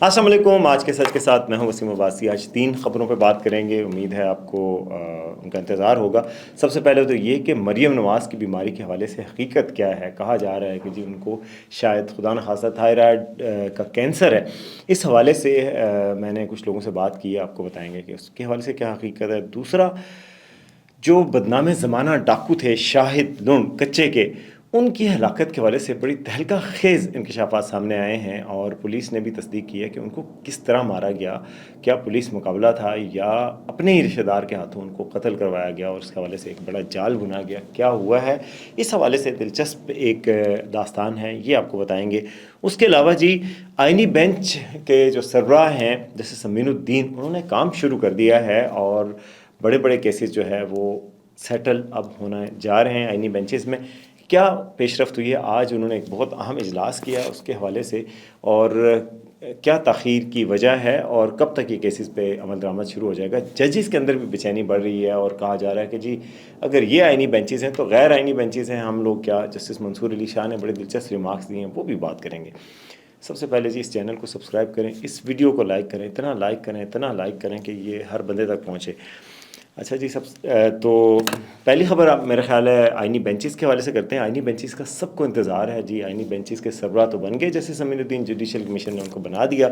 السلام علیکم. آج کے سچ کے ساتھ میں ہوں وسیم عباسی. آج 3 خبروں پہ بات کریں گے. امید ہے آپ کو ان کا انتظار ہوگا. سب سے پہلے تو یہ کہ مریم نواز کی بیماری کے حوالے سے حقیقت کیا ہے. کہا جا رہا ہے کہ جی ان کو شاید خدا نخواستہ تھائرائڈ کا کینسر ہے. اس حوالے سے میں نے کچھ لوگوں سے بات کی ہے, آپ کو بتائیں گے کہ اس کے حوالے سے کیا حقیقت ہے. دوسرا, جو بدنام زمانہ ڈاکو تھے شاہد لنڈ کچے کے, ان کی ہلاکت کے حوالے سے بڑی تہلکہ خیز انکشافات سامنے آئے ہیں, اور پولیس نے بھی تصدیق کی ہے کہ ان کو کس طرح مارا گیا. کیا پولیس مقابلہ تھا یا اپنے ہی رشتہ دار کے ہاتھوں ان کو قتل کروایا گیا, اور اس کے حوالے سے ایک بڑا جال بنا گیا. کیا ہوا ہے, اس حوالے سے دلچسپ ایک داستان ہے, یہ آپ کو بتائیں گے. اس کے علاوہ جی, آئینی بینچ کے جو سربراہ ہیں جیسے سمین الدین, انہوں نے کام شروع کر دیا ہے, اور بڑے بڑے کیسز جو ہے وہ سیٹل اب ہونا جا رہے ہیں آئینی بینچز میں. کیا پیش رفت ہوئی ہے, آج انہوں نے ایک بہت اہم اجلاس کیا اس کے حوالے سے, اور کیا تاخیر کی وجہ ہے, اور کب تک یہ کیسز پہ عمل درآمد شروع ہو جائے گا. ججز کے اندر بھی بے چینی بڑھ رہی ہے, اور کہا جا رہا ہے کہ جی اگر یہ آئینی بینچز ہیں تو غیر آئینی بینچز ہیں ہم لوگ کیا. جسٹس منصور علی شاہ نے بڑے دلچسپ ریمارکس دیے ہیں, وہ بھی بات کریں گے. سب سے پہلے جی اس چینل کو سبسکرائب کریں, اس ویڈیو کو لائک کریں, اتنا لائک کریں کہ یہ ہر بندے تک پہنچے. اچھا جی, تو پہلی خبر آپ میرا خیال ہے آئینی بینچز کے حوالے سے کرتے ہیں. آئینی بینچز کا سب کو انتظار ہے جی. آئینی بینچز کے سربراہ تو بن گئے, جیسے سمین الدین جوڈیشل کمیشن نے ان کو بنا دیا,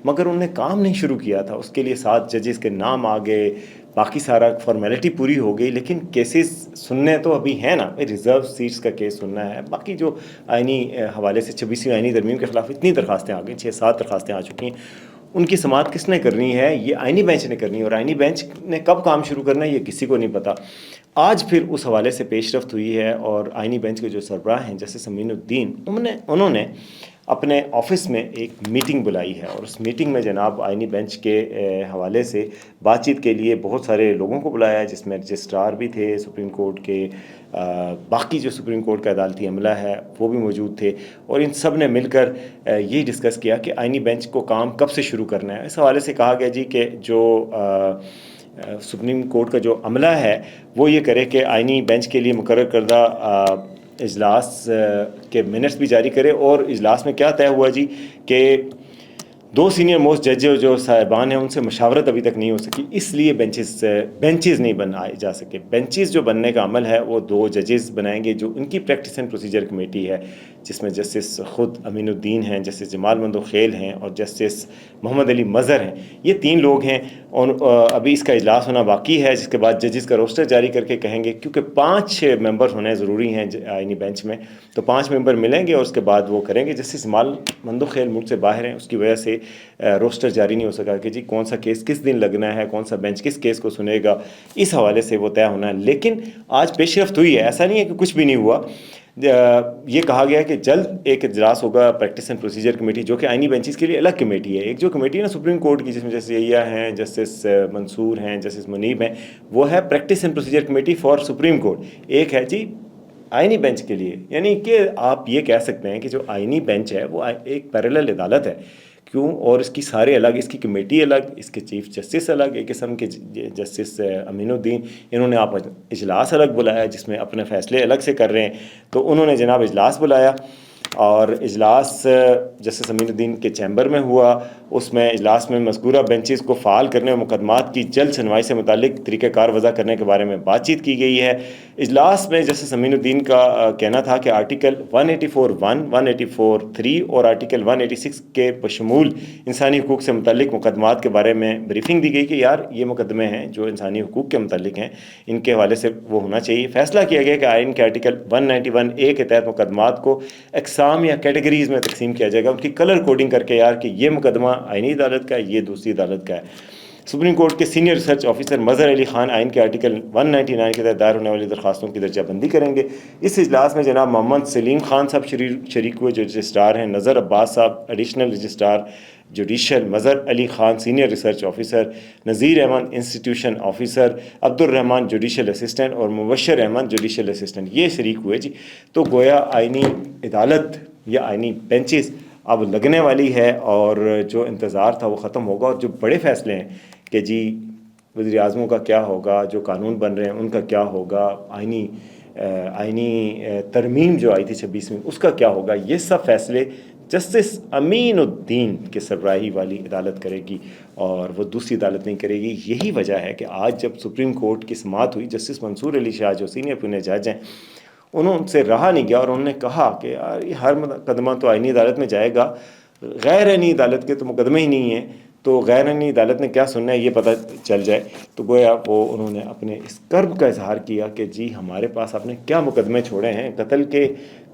مگر انہوں نے کام نہیں شروع کیا تھا. اس کے لیے 7 ججز کے نام آ گئے, باقی سارا فارمیلٹی پوری ہو گئی, لیکن کیسز سننے تو ابھی ہیں نا. ریزرو سیٹس کا کیس سننا ہے. باقی جو آئینی حوالے سے 26ویں آئینی ترمیم کے خلاف اتنی درخواستیں آ گئی, 6-7 درخواستیں آ چکی ہیں, ان کی سماعت کس نے کرنی ہے, یہ آئینی بینچ نے کرنی ہے. اور آئینی بینچ نے کب کام شروع کرنا ہے یہ کسی کو نہیں پتہ. آج پھر اس حوالے سے پیش رفت ہوئی ہے, اور آئینی بینچ کے جو سربراہ ہیں جیسے سمین الدین, انہوں نے اپنے آفس میں ایک میٹنگ بلائی ہے, اور اس میٹنگ میں جناب آئینی بینچ کے حوالے سے بات چیت کے لیے بہت سارے لوگوں کو بلایا ہے, جس میں رجسٹرار بھی تھے سپریم کورٹ کے, باقی جو سپریم کورٹ کا عدالتی عملہ ہے وہ بھی موجود تھے, اور ان سب نے مل کر یہ ڈسکس کیا کہ آئینی بینچ کو کام کب سے شروع کرنا ہے. اس حوالے سے کہا گیا جی کہ جو سپریم کورٹ کا جو عملہ ہے وہ یہ کرے کہ آئینی بینچ کے لیے مقرر کردہ اجلاس کے منٹس بھی جاری کرے. اور اجلاس میں کیا طے ہوا جی کہ 2 سینئر موسٹ جج جو صاحبان ہیں ان سے مشاورت ابھی تک نہیں ہو سکی, اس لیے بینچز نہیں بنائے جا سکے. بینچز جو بننے کا عمل ہے وہ 2 ججز بنائیں گے, جو ان کی پریکٹس اینڈ پروسیجر کمیٹی ہے, جس میں جسٹس خود امین الدین ہیں, جسٹس جمال مندوخیل ہیں, اور جسٹس محمد علی مظہر ہیں. یہ 3 لوگ ہیں, اور ابھی اس کا اجلاس ہونا باقی ہے, جس کے بعد ججز کا روسٹر جاری کر کے کہیں گے, کیونکہ 5 ممبر ہونے ضروری ہیں آئینی بینچ میں, تو 5 ممبر ملیں گے اور اس کے بعد وہ کریں گے. جسٹس جمال مندوخیل ملک سے باہر ہیں, اس کی وجہ سے روسٹر جاری نہیں ہو سکا کہ جی کون سا کیس کس دن لگنا ہے, کون سا بینچ کس کیس کو سنے گا. اس حوالے سے وہ طے ہونا ہے. لیکن آج پیش رفت ہوئی ہے, ایسا نہیں ہے کہ کچھ بھی نہیں ہوا. یہ کہا گیا ہے کہ جلد ایک اجلاس ہوگا پریکٹس اینڈ پروسیجر کمیٹی, جو کہ آئینی بینچز کے لیے الگ کمیٹی ہے. ایک جو کمیٹی ہے نا سپریم کورٹ کی, جس میں جسٹس عیا ہیں, جسٹس منصور ہیں, جسٹس منیب ہیں, وہ ہے practice and procedure committee for supreme court. ایک ہے جی آئینی بینچ کے لیے, یعنی کہ آپ یہ کہہ سکتے ہیں کہ جو آئینی بینچ ہے وہ ایک پیرالل عدالت ہے. کیوں, اور اس کی سارے الگ, اس کی کمیٹی الگ, اس کے چیف جسٹس الگ, ایک قسم کے جسٹس امین الدین, انہوں نے آپ اجلاس الگ بلایا جس میں اپنے فیصلے الگ سے کر رہے ہیں. تو انہوں نے جناب اجلاس بلایا, اور اجلاس جسٹس امین الدین کے چیمبر میں ہوا. اس میں اجلاس میں مذکورہ بینچز کو فعال کرنے اور مقدمات کی جلد سنوائی سے متعلق طریقہ کار وضع کرنے کے بارے میں بات چیت کی گئی ہے. اجلاس میں جسٹس امین الدین کا کہنا تھا کہ آرٹیکل 184(1), 184(3) اور آرٹیکل 186 کے بشمول انسانی حقوق سے متعلق مقدمات کے بارے میں بریفنگ دی گئی کہ یار یہ مقدمے ہیں جو انسانی حقوق کے متعلق ہیں, ان کے حوالے سے وہ ہونا چاہیے. فیصلہ کیا گیا کہ آئین کے آرٹیکل 191(a) کے تحت مقدمات کو اقسام یا کیٹیگریز میں تقسیم کیا جائے گا, ان کی کلر کوڈنگ کر کے یار کہ یہ مقدمہ آئینی عدالت کا ہے, یہ دوسری عدالت کا ہے. سپریم کورٹ کے سینئر ریسرچ آفیسر مظہر علی خان آئین کے آرٹیکل 199 کے تحت دائر ہونے والی درخواستوں کی درجہ بندی کریں گے. اس اجلاس میں جناب محمد سلیم خان صاحب شریک ہوئے, جو رجسٹرار ہیں, Nazar Abbas Sahib additional registrar judicial, Mazhar Ali Khan senior research officer, Nazir Ahmed institution officer, Abdul Rahman judicial assistant, اور مبشر احمد جوڈیشل اسسٹنٹ, یہ شریک ہوئے جی. تو گویا آئینی عدالت یا آئینی بینچز اب لگنے والی ہے, اور جو انتظار تھا وہ ختم ہوگا. اور جو بڑے فیصلے ہیں کہ جی وزیر اعظموں کا کیا ہوگا, جو قانون بن رہے ہیں ان کا کیا ہوگا, آئینی ترمیم جو آئی تھی 26ویں اس کا کیا ہوگا, یہ سب فیصلے جسٹس امین الدین کے سربراہی والی عدالت کرے گی اور وہ دوسری عدالت نہیں کرے گی. یہی وجہ ہے کہ آج جب سپریم کورٹ کی سماعت ہوئی، جسٹس منصور علی شاہ جو سینئر پونے جج ہیں، انہوں سے رہا نہیں گیا اور انہوں نے کہا کہ یار یہ ہر مقدمہ تو آئینی عدالت میں جائے گا، غیر آئینی عدالت کے تو مقدمے ہی نہیں ہیں، تو غیر آئینی عدالت نے کیا سننا ہے یہ پتہ چل جائے. تو گویا وہ انہوں نے اپنے اس کرب کا اظہار کیا کہ جی ہمارے پاس آپ نے کیا مقدمے چھوڑے ہیں، قتل کے،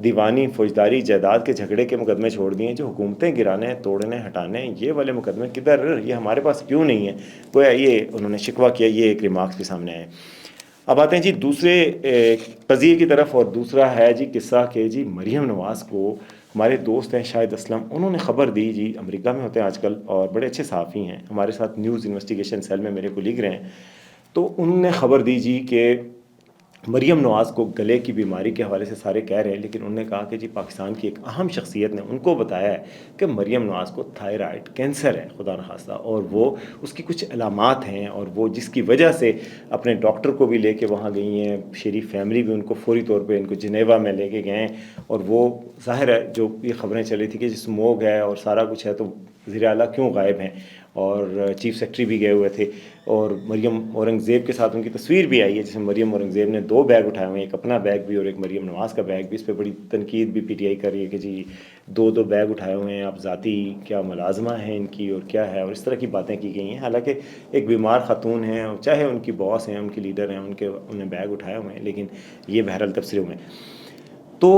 دیوانی، فوجداری، جائیداد کے جھگڑے کے مقدمے چھوڑ دیے ہیں، جو حکومتیں گرانے، توڑنے، ہٹانے، یہ والے مقدمے کدھر، یہ ہمارے پاس کیوں نہیں ہیں. گویا یہ انہوں نے شکوہ کیا. یہ ایک ریمارکس بھی سامنے آئے. اب آتے ہیں جی دوسرے قضیے کی طرف، اور دوسرا ہے جی قصہ کہ جی مریم نواز کو ہمارے دوست ہیں شاہد اسلم، انہوں نے خبر دی. جی امریکہ میں ہوتے ہیں آج کل اور بڑے اچھے صحافی ہیں، ہمارے ساتھ نیوز انویسٹیگیشن سیل میں میرے کولیگ رہے ہیں. تو انہوں نے خبر دی جی کہ مریم نواز کو گلے کی بیماری کے حوالے سے سارے کہہ رہے ہیں، لیکن انہوں نے کہا کہ جی پاکستان کی ایک اہم شخصیت نے ان کو بتایا ہے کہ مریم نواز کو تھائرائڈ کینسر ہے خدا نخواستہ، اور وہ اس کی کچھ علامات ہیں، اور وہ جس کی وجہ سے اپنے ڈاکٹر کو بھی لے کے وہاں گئی ہیں، شریف فیملی بھی ان کو فوری طور پہ ان کو جنیوا میں لے کے گئے ہیں. اور وہ ظاہر ہے جو یہ خبریں چلی تھی کہ جس موگ ہے اور سارا کچھ ہے، تو وزیر اعلیٰ کیوں غائب ہیں، اور چیف سیکرٹری بھی گئے ہوئے تھے، اور مریم اورنگزیب کے ساتھ ان کی تصویر بھی آئی ہے جس میں مریم اورنگزیب نے 2 بیگ اٹھائے ہوئے ہیں، ایک اپنا بیگ بھی اور ایک مریم نواز کا بیگ بھی. اس پہ بڑی تنقید بھی پی ٹی آئی کر رہی ہے کہ جی 2 بیگ اٹھائے ہوئے ہیں، آپ ذاتی کیا ملازمہ ہیں ان کی اور کیا ہے، اور اس طرح کی باتیں کی گئی ہیں. حالانکہ ایک بیمار خاتون ہیں، چاہے ان کی باس ہیں، ان کی لیڈر ہیں، انہیں بیگ اٹھائے ہوئے ہیں، لیکن یہ بہرحال تبصرے ہوئے ہیں. تو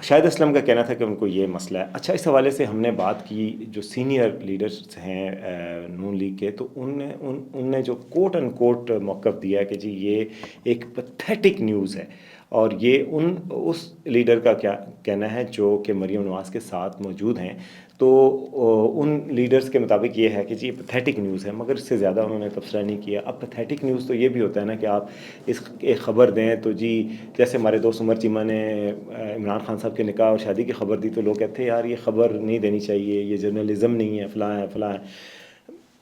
شاہد اسلم کا کہنا تھا کہ ان کو یہ مسئلہ ہے. اچھا، اس حوالے سے ہم نے بات کی جو سینئر لیڈرز ہیں نون لیگ کے، تو ان نے جو کوٹ ان کوٹ موقف دیا ہے کہ جی یہ ایک پیتھیٹک نیوز ہے، اور یہ اس لیڈر کا کیا کہنا ہے جو کہ مریم نواز کے ساتھ موجود ہیں. تو ان لیڈرز کے مطابق یہ ہے کہ جی یہ پیتھیٹک نیوز ہے، مگر اس سے زیادہ انہوں نے تبصرہ نہیں کیا. اب پیتھیٹک نیوز تو یہ بھی ہوتا ہے نا کہ آپ اس ایک خبر دیں تو جی جیسے ہمارے دوست عمر چیمہ نے عمران خان صاحب کے نکاح اور شادی کی خبر دی، تو لوگ کہتے ہیں یار یہ خبر نہیں دینی چاہیے، یہ جرنلزم نہیں ہے، فلاں ہے فلاں ہے.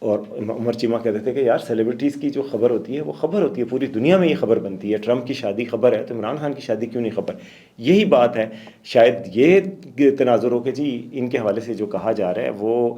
اور عمر چیمہ کہتے تھے کہ یار سیلیبریٹیز کی جو خبر ہوتی ہے وہ خبر ہوتی ہے، پوری دنیا میں یہ خبر بنتی ہے. ٹرمپ کی شادی خبر ہے تو عمران خان کی شادی کیوں نہیں خبر؟ یہی بات ہے. شاید یہ تناظر ہو کہ جی ان کے حوالے سے جو کہا جا رہا ہے وہ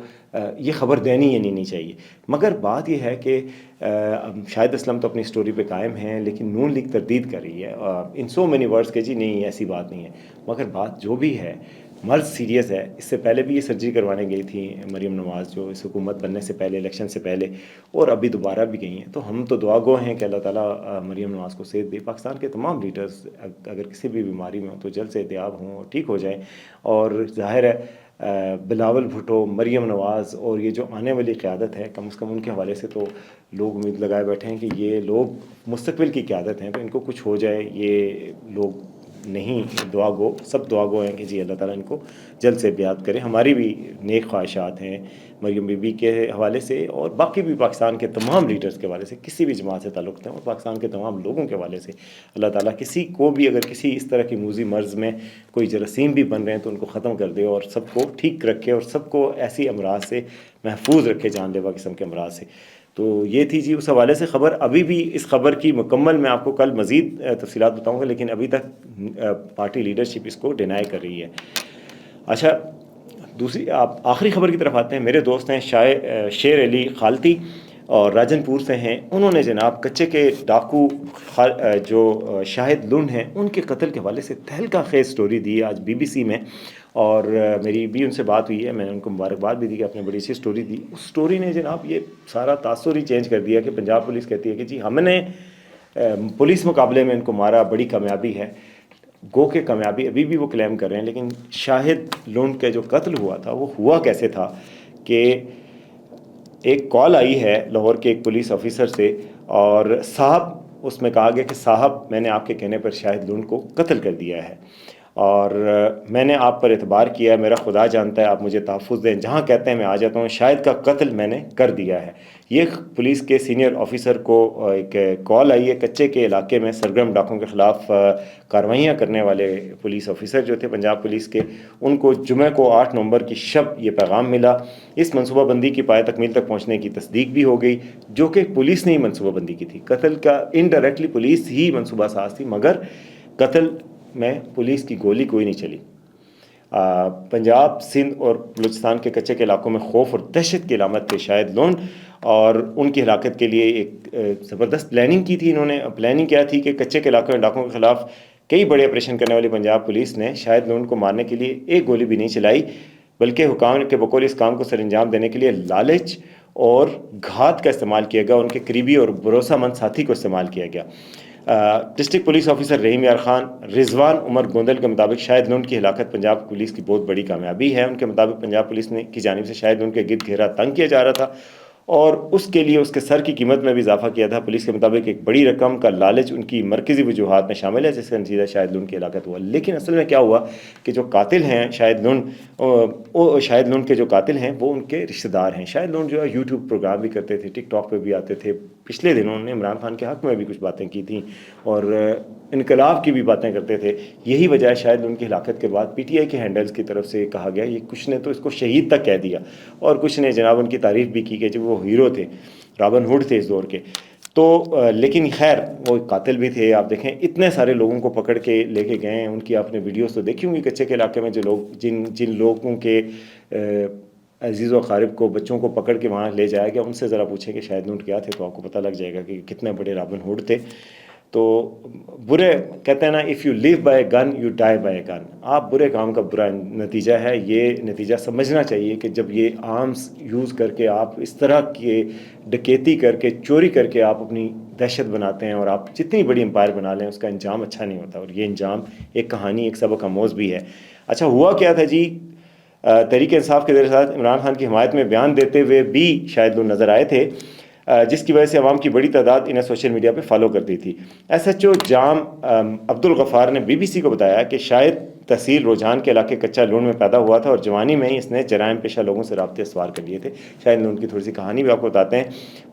یہ خبر دینی یا نہیں چاہیے. مگر بات یہ ہے کہ شاہد اسلم تو اپنی سٹوری پہ قائم ہیں، لیکن نون لیگ تردید کر رہی ہے ان سو مینی ورڈز کہ جی نہیں ایسی بات نہیں ہے. مگر بات جو بھی ہے، مرض سیریس ہے. اس سے پہلے بھی یہ سرجری کروانے گئی تھی مریم نواز، جو اس حکومت بننے سے پہلے، الیکشن سے پہلے، اور ابھی دوبارہ بھی گئی ہیں. تو ہم تو دعا گو ہیں کہ اللہ تعالیٰ مریم نواز کو صحت دے. پاکستان کے تمام لیڈرز اگر کسی بھی بیماری میں ہوں تو جلد سے احتیاط ہوں اور ٹھیک ہو جائیں. اور ظاہر ہے بلاول بھٹو، مریم نواز اور یہ جو آنے والی قیادت ہے، کم از کم ان کے حوالے سے تو لوگ امید لگائے بیٹھے ہیں کہ یہ لوگ مستقبل کی قیادت ہیں، تو ان کو کچھ ہو جائے یہ لوگ نہیں دعا گو، سب دعا گو ہیں کہ جی اللہ تعالیٰ ان کو جلد سے بیعت کرے. ہماری بھی نیک خواہشات ہیں مریم بی بی کے حوالے سے، اور باقی بھی پاکستان کے تمام لیڈرز کے حوالے سے، کسی بھی جماعت سے تعلق ہیں، اور پاکستان کے تمام لوگوں کے حوالے سے اللہ تعالیٰ کسی کو بھی اگر کسی اس طرح کی موذی مرض میں کوئی جراثیم بھی بن رہے ہیں تو ان کو ختم کر دے، اور سب کو ٹھیک رکھے، اور سب کو ایسی امراض سے محفوظ رکھے، جان لیوا قسم کے امراض سے. تو یہ تھی جی اس حوالے سے خبر. ابھی بھی اس خبر کی مکمل میں آپ کو کل مزید تفصیلات بتاؤں گا، لیکن ابھی تک پارٹی لیڈرشپ اس کو ڈینائی کر رہی ہے. اچھا، دوسری آپ آخری خبر کی طرف آتے ہیں. میرے دوست ہیں شیر علی خالتی اور راجن پور سے ہیں. انہوں نے جناب کچے کے ڈاکو جو شاہد لنڈ ہیں ان کے قتل کے حوالے سے تہلکہ خیز سٹوری دی آج بی بی سی میں، اور میری بھی ان سے بات ہوئی ہے. میں نے ان کو مبارکباد بھی دی کہ آپ نے بڑی اچھی سٹوری دی. اس سٹوری نے جناب یہ سارا تاثر ہی چینج کر دیا کہ پنجاب پولیس کہتی ہے کہ جی ہم نے پولیس مقابلے میں ان کو مارا، بڑی کامیابی ہے. گو کہ کامیابی ابھی بھی وہ کلیم کر رہے ہیں، لیکن شاہد لنڈ کے جو قتل ہوا تھا وہ ہوا کیسے تھا کہ ایک کال آئی ہے لاہور کے ایک پولیس آفیسر سے، اور صاحب اس میں کہا گیا کہ صاحب میں نے آپ کے کہنے پر شاہد لنڈ کو قتل کر دیا ہے، اور میں نے آپ پر اعتبار کیا ہے، میرا خدا جانتا ہے آپ مجھے تحفظ دیں، جہاں کہتے ہیں میں آ جاتا ہوں. شاہد کا قتل میں نے کر دیا ہے. یہ پولیس کے سینئر آفیسر کو ایک کال آئی ہے کچے کے علاقے میں سرگرم ڈاکوں کے خلاف کارروائیاں کرنے والے پولیس آفیسر جو تھے پنجاب پولیس کے، ان کو جمعہ کو 8 نومبر کی شب یہ پیغام ملا. اس منصوبہ بندی کی پائے تکمیل تک پہنچنے کی تصدیق بھی ہو گئی، جو کہ پولیس نے ہی منصوبہ بندی کی تھی. قتل کا انڈائریکٹلی پولیس ہی منصوبہ ساز تھی، مگر قتل میں پولیس کی گولی کوئی نہیں چلی. پنجاب، سندھ اور بلوچستان کے کچے کے علاقوں میں خوف اور دہشت کی علامت تھے شاہد لون، اور ان کی ہلاکت کے لیے ایک زبردست پلاننگ کی تھی انہوں نے. پلاننگ کیا تھی کہ کچے کے علاقوں میں ڈاکوں کے خلاف کئی بڑے آپریشن کرنے والی پنجاب پولیس نے شاہد لون کو مارنے کے لیے ایک گولی بھی نہیں چلائی، بلکہ حکام کے بقول اس کام کو سر انجام دینے کے لیے لالچ اور گھات کا استعمال کیا گیا، ان کے قریبی اور بھروسہ مند ساتھی کو استعمال کیا گیا. ڈسٹرکٹ پولیس آفیسر رحیم یار خان رضوان عمر گوندل کے مطابق شاہد لون کی ہلاکت پنجاب پولیس کی بہت بڑی کامیابی ہے. ان کے مطابق پنجاب پولیس کی جانب سے شاہد لون کے گرد گھیرا تنگ کیا جا رہا تھا اور اس کے لیے اس کے سر کی قیمت میں بھی اضافہ کیا تھا. پولیس کے مطابق ایک بڑی رقم کا لالچ ان کی مرکزی وجوہات میں شامل ہے جس کا نتیجہ شاہد لون کی ہلاکت ہوا. لیکن اصل میں کیا ہوا کہ جو قاتل ہیں شاہد لون کے جو قاتل ہیں وہ ان کے رشتہ دار ہیں. شاہد لون جو ہے یوٹیوب پروگرام بھی کرتے تھے، ٹک ٹاک پہ بھی آتے تھے. پچھلے دنوں انہوں نے عمران خان کے حق میں بھی کچھ باتیں کی تھیں اور انقلاب کی بھی باتیں کرتے تھے. یہی وجہ ہے شاید ان کی ہلاکت کے بعد پی ٹی آئی کے ہینڈلز کی طرف سے کہا گیا، یہ کچھ نے تو اس کو شہید تک کہہ دیا اور کچھ نے جناب ان کی تعریف بھی کی کہ جو وہ ہیرو تھے، رابن ہوڈ تھے اس دور کے. تو لیکن خیر وہ قاتل بھی تھے. آپ دیکھیں اتنے سارے لوگوں کو پکڑ کے لے کے گئے ہیں. ان کی آپ نے ویڈیوز تو دیکھی ہوں گی کچے کے علاقے میں، جو لوگ جن لوگوں کے عزیز و اقارب کو، بچوں کو پکڑ کے وہاں لے جایا گیا، ان سے ذرا پوچھیں کہ شاہد لون کیا تھے تو آپ کو پتہ لگ جائے گا کہ کتنے بڑے رابن ہوڈ تھے. تو برے کہتے ہیں نا، if you live by a gun you die by a gun. آپ برے کام کا برا نتیجہ ہے، یہ نتیجہ سمجھنا چاہیے کہ جب یہ آرمز یوز کر کے آپ اس طرح کے ڈکیتی کر کے چوری کر کے آپ اپنی دہشت بناتے ہیں اور آپ جتنی بڑی امپائر بنا لیں اس کا انجام اچھا نہیں ہوتا. اور یہ انجام ایک کہانی، ایک سبق آموز بھی ہے. اچھا ہوا کیا تھا جی، تحریک انصاف کے ساتھ عمران خان کی حمایت میں بیان دیتے ہوئے بھی شاہد لون نظر آئے تھے، جس کی وجہ سے عوام کی بڑی تعداد انہیں سوشل میڈیا پہ فالو کرتی تھی. ایس ایچ او جام عبدالغفار نے بی بی سی کو بتایا کہ شاہد تحصیل رجحان کے علاقے کچا لون میں پیدا ہوا تھا اور جوانی میں ہی اس نے جرائم پیشہ لوگوں سے رابطے استوار کر لیے تھے. شاہد لون کی تھوڑی سی کہانی بھی آپ کو بتاتے ہیں.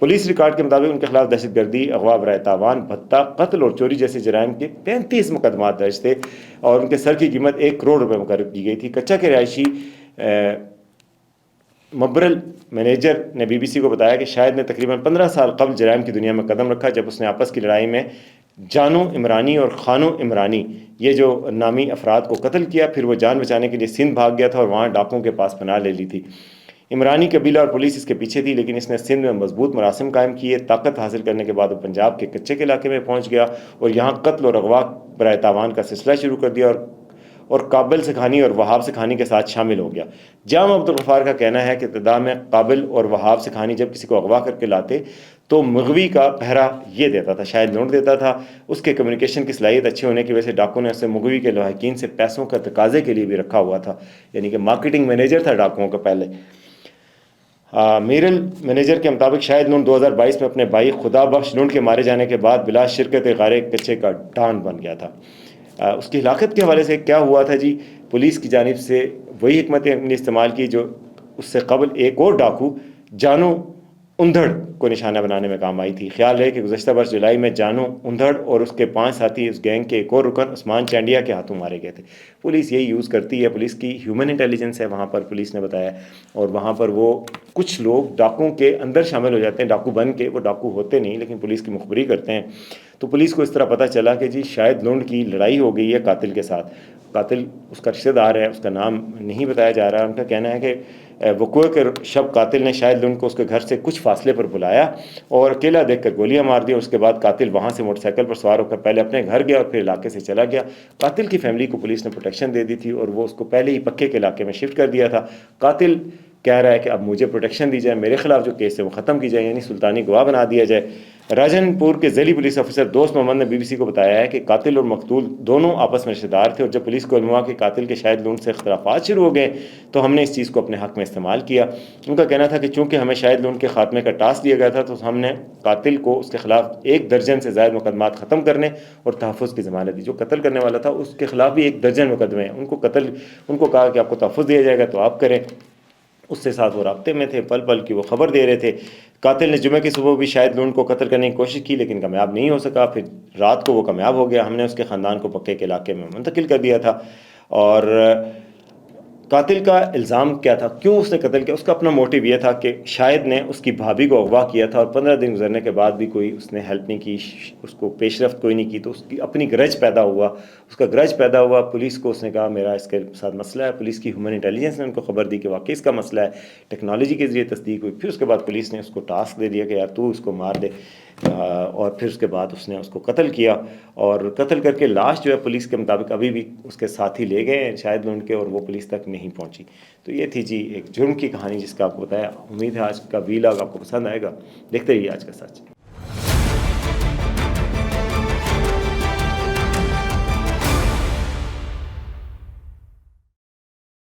پولیس ریکارڈ کے مطابق ان کے خلاف دہشت گردی، اغوا برائے تاوان، بھتہ، قتل اور چوری جیسے جرائم کے 35 مقدمات درج تھے اور ان کے سر کی قیمت 1 کروڑ روپے مقرر کی گئی تھی. کچا کے رہائشی مبرل مینیجر نے بی بی سی کو بتایا کہ شاہد نے تقریباً 15 سال قبل جرائم کی دنیا میں قدم رکھا جب اس نے آپس کی لڑائی میں جانو عمرانی اور خانو عمرانی یہ جو نامی افراد کو قتل کیا. پھر وہ جان بچانے کے لیے سندھ بھاگ گیا تھا اور وہاں ڈاکوں کے پاس پناہ لے لی تھی. عمرانی قبیلہ اور پولیس اس کے پیچھے تھی، لیکن اس نے سندھ میں مضبوط مراسم قائم کیے. طاقت حاصل کرنے کے بعد وہ پنجاب کے کچے کے علاقے میں پہنچ گیا اور یہاں قتل اور اغوا برائے تاوان کا سلسلہ شروع کر دیا اور قابل سکھانی اور وہاب سکھانی کے ساتھ شامل ہو گیا. جام عبدالغفار کا کہنا ہے کہ ابتدا میں قابل اور وہاب سکھانی جب کسی کو اغوا کر کے لاتے تو مغوی کا پہرا یہ دیتا تھا، شاید لون دیتا تھا. اس کے کمیونیکیشن کی صلاحیت اچھی ہونے کی وجہ سے ڈاکو نے اسے مغوی کے لاحقین سے پیسوں کا تقاضے کے لیے بھی رکھا ہوا تھا، یعنی کہ مارکیٹنگ مینیجر تھا ڈاکوؤں کا پہلے. میرل مینیجر کے مطابق شاہد لون 2022 میں اپنے بھائی خدا بخش لون کے مارے جانے کے بعد بلا شرکت غارے کچے کا ڈان بن گیا تھا. اس کی ہلاکت کے حوالے سے کیا ہوا تھا جی، پولیس کی جانب سے وہی حکمت عملی استعمال کی جو اس سے قبل ایک اور ڈاکو جانو اندھڑ کو نشانہ بنانے میں کام آئی تھی. خیال رہے کہ گزشتہ برس جولائی میں جانو اندھڑ اور اس کے 5 ساتھی اس گینگ کے ایک اور رکن عثمان چانڈیا کے ہاتھوں مارے گئے تھے. پولیس یہی یوز کرتی ہے، پولیس کی ہیومن انٹیلیجنس ہے وہاں پر، پولیس نے بتایا. اور وہاں پر وہ کچھ لوگ ڈاکوؤں کے اندر شامل ہو جاتے ہیں، ڈاکو بن کے. وہ ڈاکو ہوتے نہیں لیکن پولیس کی مخبری کرتے ہیں. تو پولیس کو اس طرح پتہ چلا کہ جی شاہد لون کی لڑائی ہو گئی ہے قاتل کے ساتھ. قاتل اس کا رشتہ دار ہے، اس کا نام نہیں بتایا جا رہا. ان کا کہنا ہے کہ وقوع کے شب قاتل نے شاہد لون کو اس کے گھر سے کچھ فاصلے پر بلایا اور اکیلا دیکھ کر گولیاں مار دی. اس کے بعد قاتل وہاں سے موٹر سائیکل پر سوار ہو کر پہلے اپنے گھر گیا اور پھر علاقے سے چلا گیا. قاتل کی فیملی کو پولیس نے پروٹیکشن دے دی تھی اور وہ اس کو پہلے ہی پکے کے علاقے میں شفٹ کر دیا تھا. قاتل کہہ رہا ہے کہ اب مجھے پروٹیکشن دی جائے، میرے خلاف جو کیس ہے وہ ختم کی جائے، یعنی سلطانی گواہ بنا دیا جائے. راجن پور کے ذیلی پولیس افسر دوست محمد نے بی بی سی کو بتایا ہے کہ قاتل اور مقتول دونوں آپس میں رشتہ دار تھے اور جب پولیس کو علم ہوا کہ قاتل کے شاہد لون سے اختلافات شروع ہو گئے تو ہم نے اس چیز کو اپنے حق میں استعمال کیا. ان کا کہنا تھا کہ چونکہ ہمیں شاہد لون کے خاتمے کا ٹاسک دیا گیا تھا تو ہم نے قاتل کو اس کے خلاف 1 درجن سے زائد مقدمات ختم کرنے اور تحفظ کی ضمانت دی. جو قتل کرنے والا تھا اس کے خلاف بھی 1 درجن مقدمے ہیں. ان کو کہا کہ آپ کو تحفظ دیا جائے گا تو آپ کریں. اس سے ساتھ وہ رابطے میں تھے، پل پل کی وہ خبر دے رہے تھے. قاتل نے جمعہ کی صبح بھی شاہد لون کو قتل کرنے کی کوشش کی لیکن کامیاب نہیں ہو سکا. پھر رات کو وہ کامیاب ہو گیا. ہم نے اس کے خاندان کو پکے کے علاقے میں منتقل کر دیا تھا اور قاتل کا الزام کیا تھا، کیوں اس نے قتل کیا؟ اس کا اپنا موٹیو یہ تھا کہ شاید نے اس کی بھابھی کو اغوا کیا تھا اور 15 دن گزرنے کے بعد بھی کوئی اس نے ہیلپ نہیں کی، اس کو پیش رفت کوئی نہیں کی، تو اس کی اپنی گرج پیدا ہوا، اس کا گرج پیدا ہوا۔ پولیس کو اس نے کہا میرا اس کے ساتھ مسئلہ ہے، پولیس کی ہیومن انٹیلیجنس نے ان کو خبر دی کہ واقعی اس کا مسئلہ ہے، ٹیکنالوجی کے ذریعے تصدیق ہوئی، پھر اس کے بعد پولیس نے اس کو ٹاسک دے دیا کہ یار تو اس کو مار دے، اور پھر اس کے بعد اس نے اس کو قتل کیا، اور قتل کر کے لاش جو ہے پولیس کے مطابق ابھی بھی اس کے ساتھی لے گئے ہیں شاید ڈھونڈ کے، اور وہ پولیس تک نہیں پہنچی۔ تو یہ تھی جی ایک جرم کی کہانی جس کا آپ کو بتایا۔ امید ہے آج کا ویلاگ آپ کو پسند آئے گا، دیکھتے رہیے آج کا سچ۔